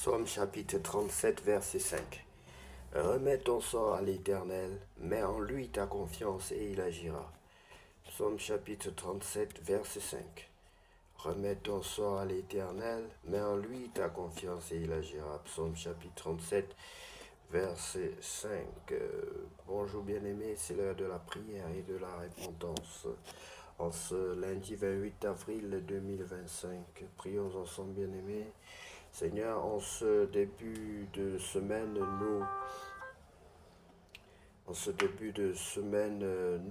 Psaume chapitre 37, verset 5. Remets ton sort à l'Éternel, mets en lui ta confiance et il agira. Psaume chapitre 37, verset 5. Remets ton sort à l'Éternel, mets en lui ta confiance et il agira. Psaume chapitre 37, verset 5. Bonjour bien-aimés, c'est l'heure de la prière et de la repentance. En ce lundi 28 avril 2025, prions ensemble bien-aimés. Seigneur, en ce début de semaine,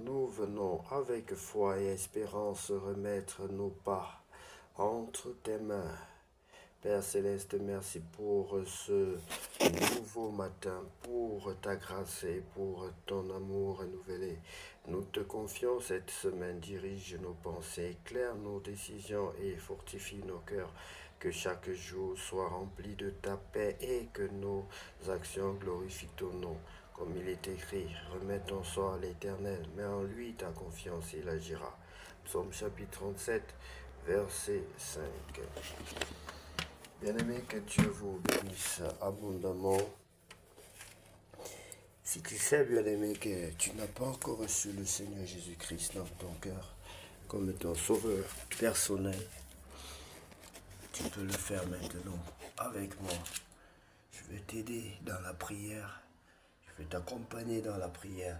nous venons avec foi et espérance remettre nos pas entre tes mains. Père Céleste, merci pour ce nouveau matin, pour ta grâce et pour ton amour renouvelé. Nous te confions cette semaine, dirige nos pensées, éclaire nos décisions et fortifie nos cœurs. Que chaque jour soit rempli de ta paix et que nos actions glorifient ton nom. Comme il est écrit, remets ton sort à l'Éternel, mets en lui ta confiance, il agira. Psaume chapitre 37, verset 5. Bien-aimé, que Dieu vous bénisse abondamment. Si tu sais, bien-aimé, que tu n'as pas encore reçu le Seigneur Jésus-Christ dans ton cœur comme ton sauveur personnel, tu peux le faire maintenant avec moi. Je vais t'aider dans la prière. Je vais t'accompagner dans la prière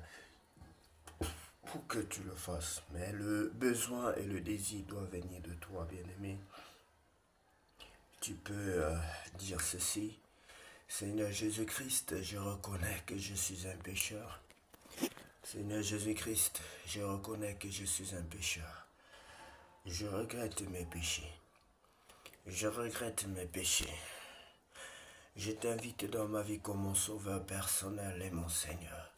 pour que tu le fasses. Mais le besoin et le désir doivent venir de toi, bien-aimé. Tu peux dire ceci. Seigneur Jésus-Christ, je reconnais que je suis un pécheur. Seigneur Jésus-Christ, je reconnais que je suis un pécheur. Je regrette mes péchés. Je regrette mes péchés. Je t'invite dans ma vie comme mon sauveur personnel et mon Seigneur.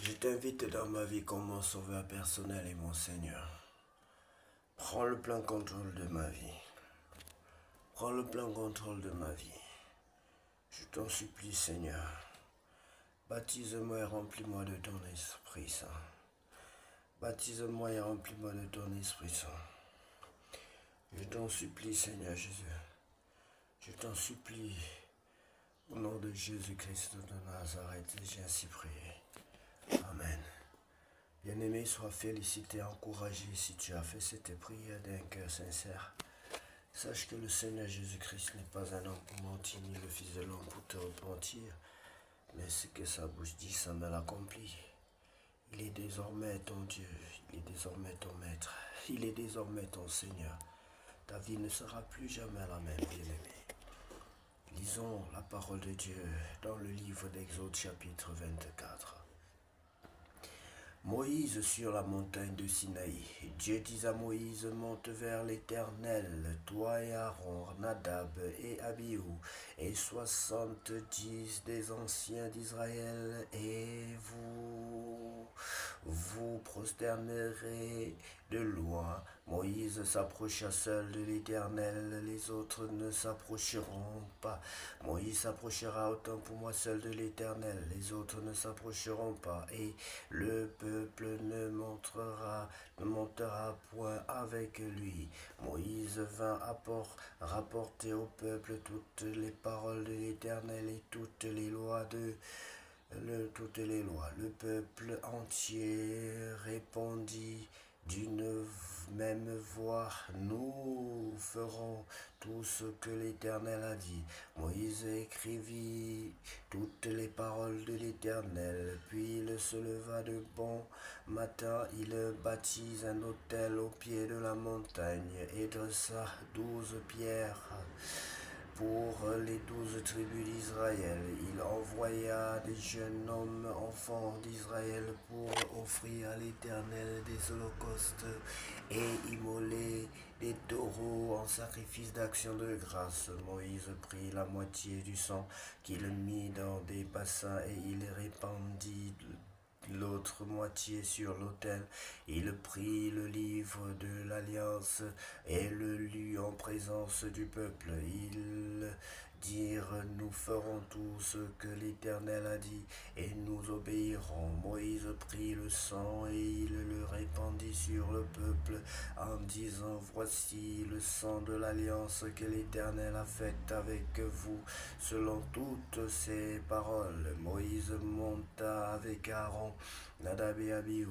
Je t'invite dans ma vie comme mon sauveur personnel et mon Seigneur. Prends le plein contrôle de ma vie. Prends le plein contrôle de ma vie. Je t'en supplie, Seigneur. Baptise-moi et remplis-moi de ton Esprit Saint. Baptise-moi et remplis-moi de ton Esprit Saint. Je t'en supplie, Seigneur Jésus. Je t'en supplie. Au nom de Jésus-Christ de Nazareth, j'ai ainsi prié. Amen. Bien-aimé, sois félicité, encouragé si tu as fait cette prière d'un cœur sincère. Sache que le Seigneur Jésus-Christ n'est pas un homme pour mentir, ni le Fils de l'homme pour te repentir. Mais ce que sa bouche dit, ça me l'accomplit. Il est désormais ton Dieu, il est désormais ton Maître, il est désormais ton Seigneur. Ta vie ne sera plus jamais la même, bien-aimé. Lisons la parole de Dieu dans le livre d'Exode chapitre 24. Moïse sur la montagne de Sinaï. Dieu dit à Moïse, monte vers l'Éternel, toi et Aaron, Nadab et Abihu, et 70 des anciens d'Israël, et vous prosternerez de loin. Moïse s'approcha seul de l'Éternel, les autres ne s'approcheront pas. Moïse s'approchera autant pour moi seul de l'Éternel, les autres ne s'approcheront pas, et le peuple ne montera point avec lui. Moïse vint rapporter au peuple toutes les paroles de l'Éternel et toutes les lois. Le peuple entier répondit d'une même voix, nous ferons tout ce que l'Éternel a dit. Moïse écrivit toutes les paroles de l'Éternel, puis il se leva de bon matin, il bâtit un autel au pied de la montagne et dressa 12 pierres pour les 12 tribus d'Israël. Il envoya des jeunes hommes, enfants d'Israël, pour offrir à l'Éternel des holocaustes et immoler des taureaux en sacrifice d'action de grâce. Moïse prit la moitié du sang qu'il mit dans des bassins et il répandit l'autre moitié sur l'autel. Il prit le livre de l'Alliance et le lut en présence du peuple. Il dirent, nous ferons tout ce que l'Éternel a dit, et nous obéirons. Moïse prit le sang et il le répandit sur le peuple, en disant, voici le sang de l'alliance que l'Éternel a faite avec vous. Selon toutes ces paroles, Moïse monta avec Aaron, Nadab et Abihu,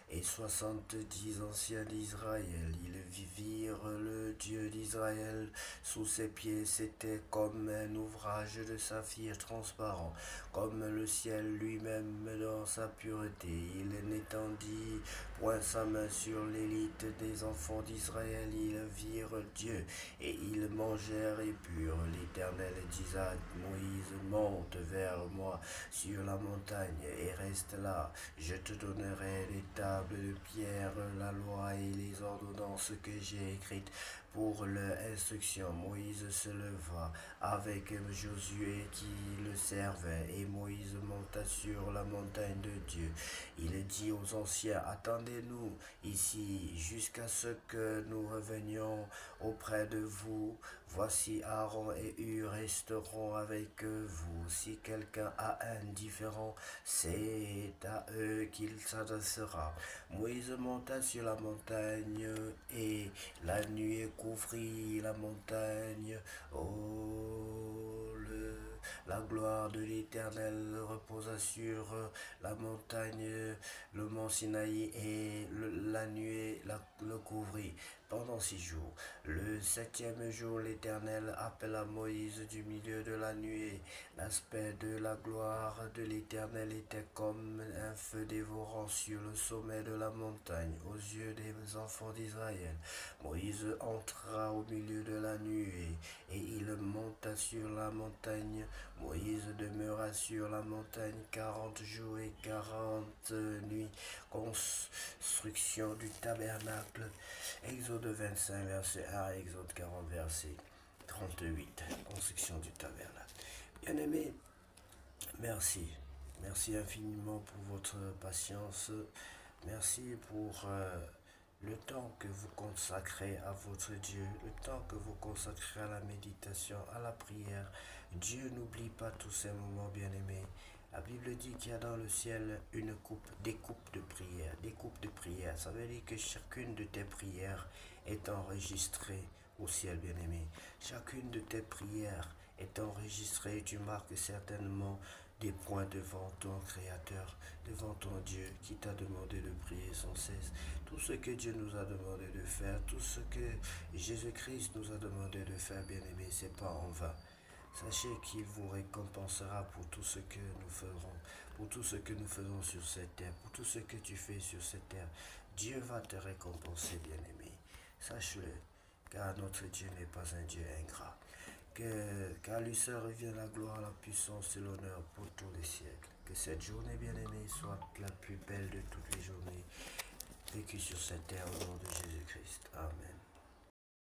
et 70 anciens d'Israël. Ils virent le Dieu d'Israël sous ses pieds. C'était comme un ouvrage de saphir transparent, comme le ciel lui-même dans sa pureté. Il n'étendit point sa main sur l'élite des enfants d'Israël. Ils virent Dieu, et ils mangèrent et purent. L'Éternel dit à Moïse, monte vers moi sur la montagne et reste là. Je te donnerai les tables de pierre, la loi et les ordonnances que j'ai écrites pour leur instruction. Moïse se leva avec Josué qui le servait, et Moïse monta sur la montagne de Dieu. Il dit aux anciens, attendez-nous ici jusqu'à ce que nous revenions auprès de vous. Voici Aaron et Hur resteront avec vous. Si quelqu'un a un différend, c'est à eux qu'il s'adressera. Moïse monta sur la montagne, et la nuée couvrit la montagne. La gloire de l'Éternel reposa sur la montagne, le mont Sinaï, et la nuée le couvrit pendant 6 jours. Le 7e jour, l'Éternel appela Moïse du milieu de la nuée. L'aspect de la gloire de l'Éternel était comme un feu dévorant sur le sommet de la montagne aux yeux des enfants d'Israël. Moïse entra au milieu de la nuée, et il monta sur la montagne. Moïse demeura sur la montagne 40 jours et 40 nuits. Construction du tabernacle. Exode 25, verset 1, Exode 40, verset 38. Construction du tabernacle. Bien-aimés, merci. Merci infiniment pour votre patience. Merci pour le temps que vous consacrez à votre Dieu, le temps que vous consacrez à la méditation, à la prière. Dieu n'oublie pas tous ces moments, bien-aimés. La Bible dit qu'il y a dans le ciel des coupes de prière, des coupes de prière. Ça veut dire que chacune de tes prières est enregistrée au ciel, bien-aimé. Chacune de tes prières est enregistrée. Tu marques certainement des points devant ton Créateur, devant ton Dieu qui t'a demandé de prier sans cesse. Tout ce que Dieu nous a demandé de faire, tout ce que Jésus-Christ nous a demandé de faire, bien-aimé, c'est pas en vain. Sachez qu'il vous récompensera pour tout ce que nous ferons, pour tout ce que nous faisons sur cette terre, pour tout ce que tu fais sur cette terre. Dieu va te récompenser, bien-aimé. Sache-le, car notre Dieu n'est pas un Dieu ingrat. Qu'à lui seul revient la gloire, la puissance et l'honneur pour tous les siècles. Que cette journée, bien-aimée, soit la plus belle de toutes les journées vécues sur cette terre au nom de Jésus-Christ. Amen.